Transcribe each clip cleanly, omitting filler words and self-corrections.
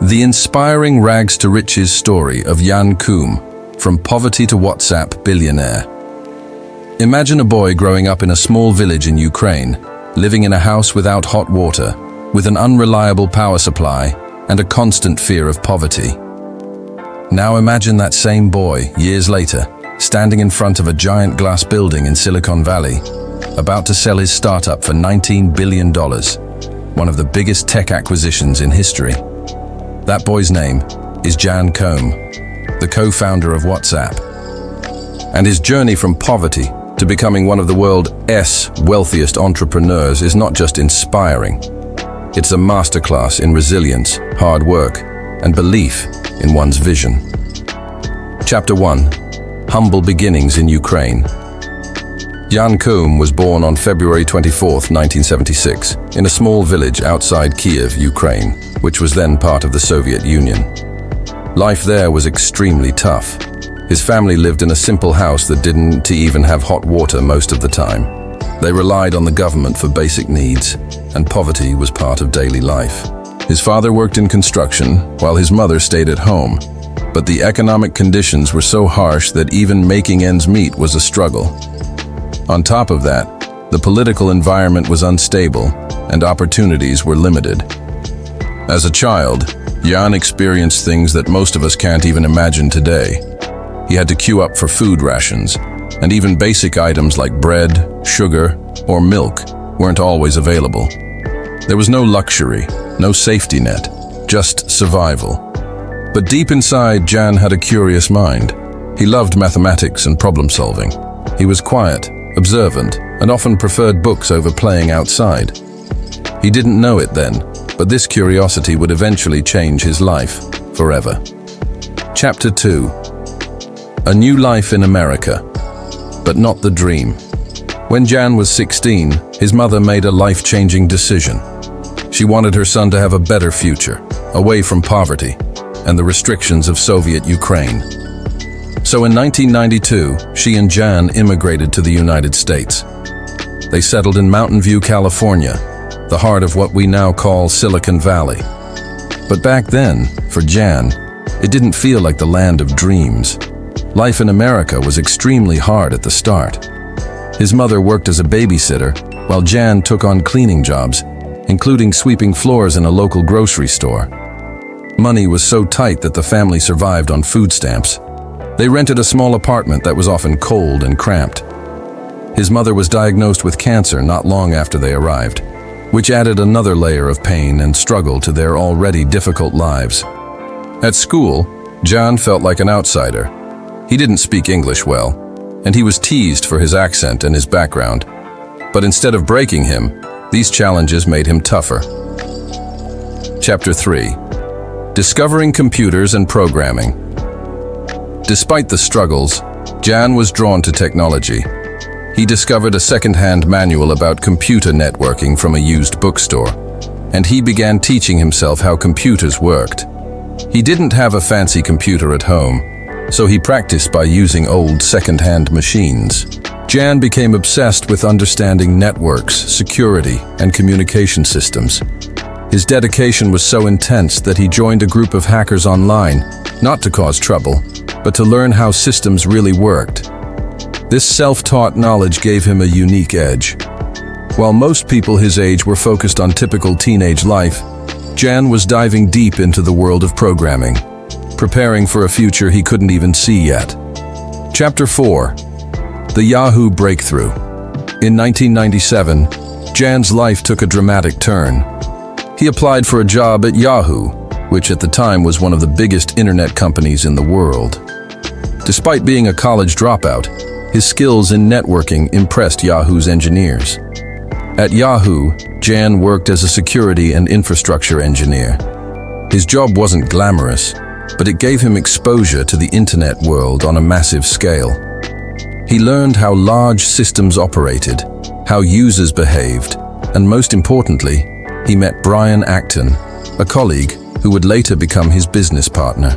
The inspiring rags to riches story of Jan Koum, from poverty to WhatsApp billionaire. Imagine a boy growing up in a small village in Ukraine, living in a house without hot water, with an unreliable power supply, and a constant fear of poverty. Now imagine that same boy, years later, standing in front of a giant glass building in Silicon Valley, about to sell his startup for $19 billion, one of the biggest tech acquisitions in history. That boy's name is Jan Koum, the co-founder of WhatsApp. And his journey from poverty to becoming one of the world's wealthiest entrepreneurs is not just inspiring. It's a masterclass in resilience, hard work, and belief in one's vision. Chapter 1. Humble beginnings in Ukraine. Jan Koum was born on February 24, 1976, in a small village outside Kiev, Ukraine, which was then part of the Soviet Union. Life there was extremely tough. His family lived in a simple house that didn't even have hot water most of the time. They relied on the government for basic needs, and poverty was part of daily life. His father worked in construction, while his mother stayed at home. But the economic conditions were so harsh that even making ends meet was a struggle. On top of that, the political environment was unstable, and opportunities were limited. As a child, Jan experienced things that most of us can't even imagine today. He had to queue up for food rations, and even basic items like bread, sugar, or milk weren't always available. There was no luxury, no safety net, just survival. But deep inside, Jan had a curious mind. He loved mathematics and problem solving. He was quiet, observant, and often preferred books over playing outside. He didn't know it then, but this curiosity would eventually change his life forever. Chapter 2. A new life in America, but not the dream. When Jan was 16, his mother made a life-changing decision. She wanted her son to have a better future, away from poverty and the restrictions of Soviet Ukraine. So in 1992, she and Jan immigrated to the United States. They settled in Mountain View, California, the heart of what we now call Silicon Valley. But back then, for Jan, it didn't feel like the land of dreams. Life in America was extremely hard at the start. His mother worked as a babysitter, while Jan took on cleaning jobs, including sweeping floors in a local grocery store. Money was so tight that the family survived on food stamps. They rented a small apartment that was often cold and cramped. His mother was diagnosed with cancer not long after they arrived, which added another layer of pain and struggle to their already difficult lives. At school, Jan felt like an outsider. He didn't speak English well, and he was teased for his accent and his background. But instead of breaking him, these challenges made him tougher. Chapter 3. Discovering computers and programming. Despite the struggles, Jan was drawn to technology. He discovered a second-hand manual about computer networking from a used bookstore, and he began teaching himself how computers worked. He didn't have a fancy computer at home, so he practiced by using old second-hand machines. Jan became obsessed with understanding networks, security, and communication systems. His dedication was so intense that he joined a group of hackers online, not to cause trouble, but to learn how systems really worked. This self-taught knowledge gave him a unique edge. While most people his age were focused on typical teenage life, Jan was diving deep into the world of programming, preparing for a future he couldn't even see yet. Chapter 4. The Yahoo breakthrough. In 1997, Jan's life took a dramatic turn. He applied for a job at Yahoo, which at the time was one of the biggest internet companies in the world. Despite being a college dropout, his skills in networking impressed Yahoo's engineers. At Yahoo, Jan worked as a security and infrastructure engineer. His job wasn't glamorous, but it gave him exposure to the internet world on a massive scale. He learned how large systems operated, how users behaved, and most importantly, he met Brian Acton, a colleague who would later become his business partner.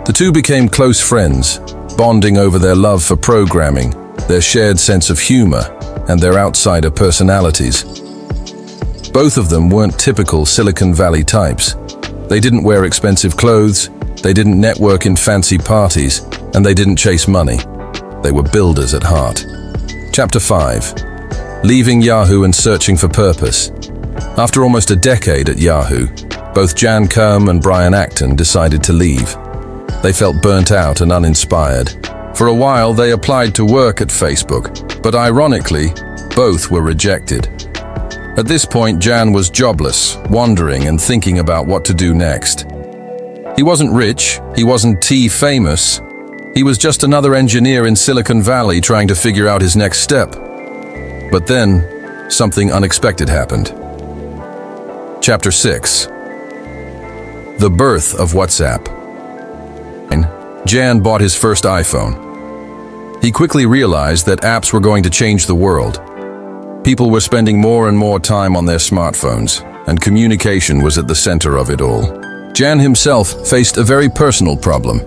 The two became close friends, bonding over their love for programming, their shared sense of humor, and their outsider personalities. Both of them weren't typical Silicon Valley types. They didn't wear expensive clothes, they didn't network in fancy parties, and they didn't chase money. They were builders at heart. Chapter 5. Leaving Yahoo and searching for purpose. After almost a decade at Yahoo, both Jan Koum and Brian Acton decided to leave. They felt burnt out and uninspired. For a while, they applied to work at Facebook, but ironically, both were rejected. At this point, Jan was jobless, wandering and thinking about what to do next. He wasn't rich, he wasn't famous. He was just another engineer in Silicon Valley trying to figure out his next step. But then, something unexpected happened. Chapter 6. The birth of WhatsApp. Jan bought his first iPhone. He quickly realized that apps were going to change the world. People were spending more and more time on their smartphones, and communication was at the center of it all. Jan himself faced a very personal problem.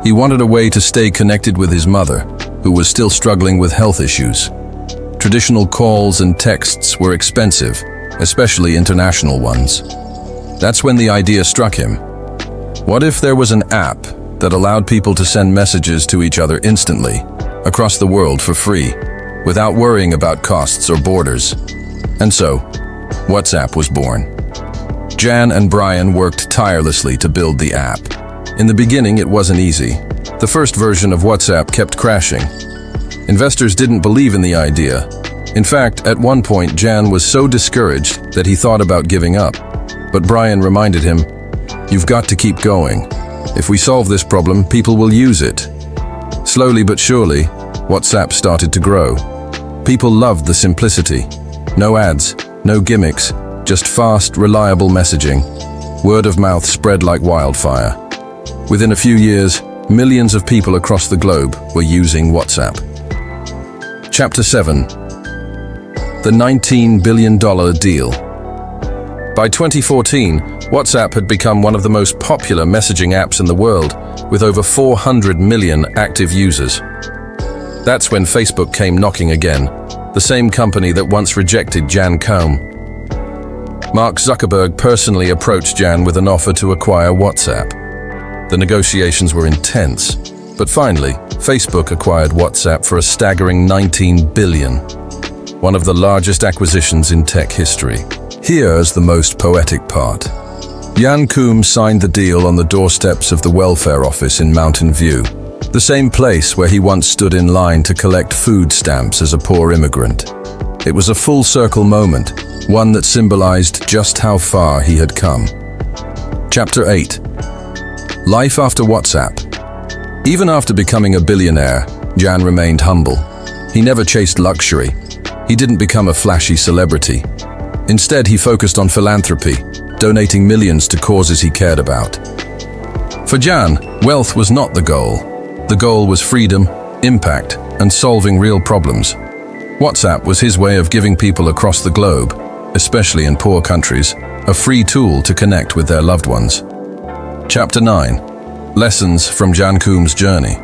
He wanted a way to stay connected with his mother, who was still struggling with health issues. Traditional calls and texts were expensive, especially international ones. That's when the idea struck him. What if there was an app that allowed people to send messages to each other instantly, across the world for free, without worrying about costs or borders? And so, WhatsApp was born. Jan and Brian worked tirelessly to build the app. In the beginning, it wasn't easy. The first version of WhatsApp kept crashing. Investors didn't believe in the idea. In fact, at one point, Jan was so discouraged that he thought about giving up. But Brian reminded him, "You've got to keep going. If we solve this problem, people will use it." Slowly but surely, WhatsApp started to grow. People loved the simplicity. No ads, no gimmicks, just fast, reliable messaging. Word of mouth spread like wildfire. Within a few years, millions of people across the globe were using WhatsApp. Chapter 7. The $19 billion deal. By 2014, WhatsApp had become one of the most popular messaging apps in the world, with over 400 million active users. That's when Facebook came knocking again, the same company that once rejected Jan Koum. Mark Zuckerberg personally approached Jan with an offer to acquire WhatsApp. The negotiations were intense, but finally, Facebook acquired WhatsApp for a staggering $19 billion, one of the largest acquisitions in tech history. Here's the most poetic part. Jan Koum signed the deal on the doorsteps of the welfare office in Mountain View, the same place where he once stood in line to collect food stamps as a poor immigrant. It was a full-circle moment, one that symbolized just how far he had come. Chapter 8. Life after WhatsApp. Even after becoming a billionaire, Jan remained humble. He never chased luxury. He didn't become a flashy celebrity. Instead, he focused on philanthropy, donating millions to causes he cared about. For Jan, wealth was not the goal. The goal was freedom, impact, and solving real problems. WhatsApp was his way of giving people across the globe, especially in poor countries, a free tool to connect with their loved ones. Chapter 9. Lessons from Jan Koum's journey.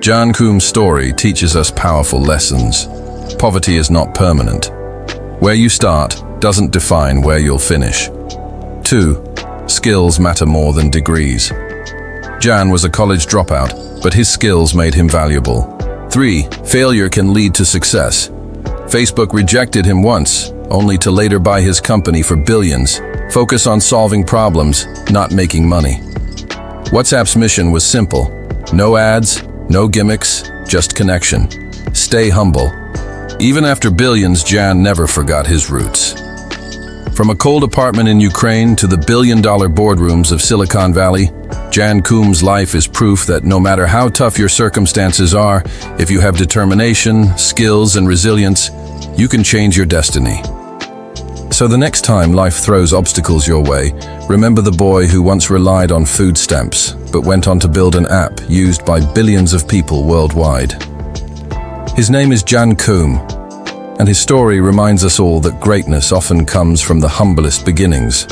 Jan Koum's story teaches us powerful lessons. Poverty is not permanent. Where you start doesn't define where you'll finish. 2. Skills matter more than degrees. Jan was a college dropout, but his skills made him valuable. 3. Failure can lead to success. Facebook rejected him once, only to later buy his company for billions. Focus on solving problems, not making money. WhatsApp's mission was simple. No ads, no gimmicks, just connection. Stay humble. Even after billions, Jan never forgot his roots. From a cold apartment in Ukraine to the billion-dollar boardrooms of Silicon Valley, Jan Koum's life is proof that no matter how tough your circumstances are, if you have determination, skills, and resilience, you can change your destiny. So the next time life throws obstacles your way, remember the boy who once relied on food stamps, but went on to build an app used by billions of people worldwide. His name is Jan Koum, and his story reminds us all that greatness often comes from the humblest beginnings.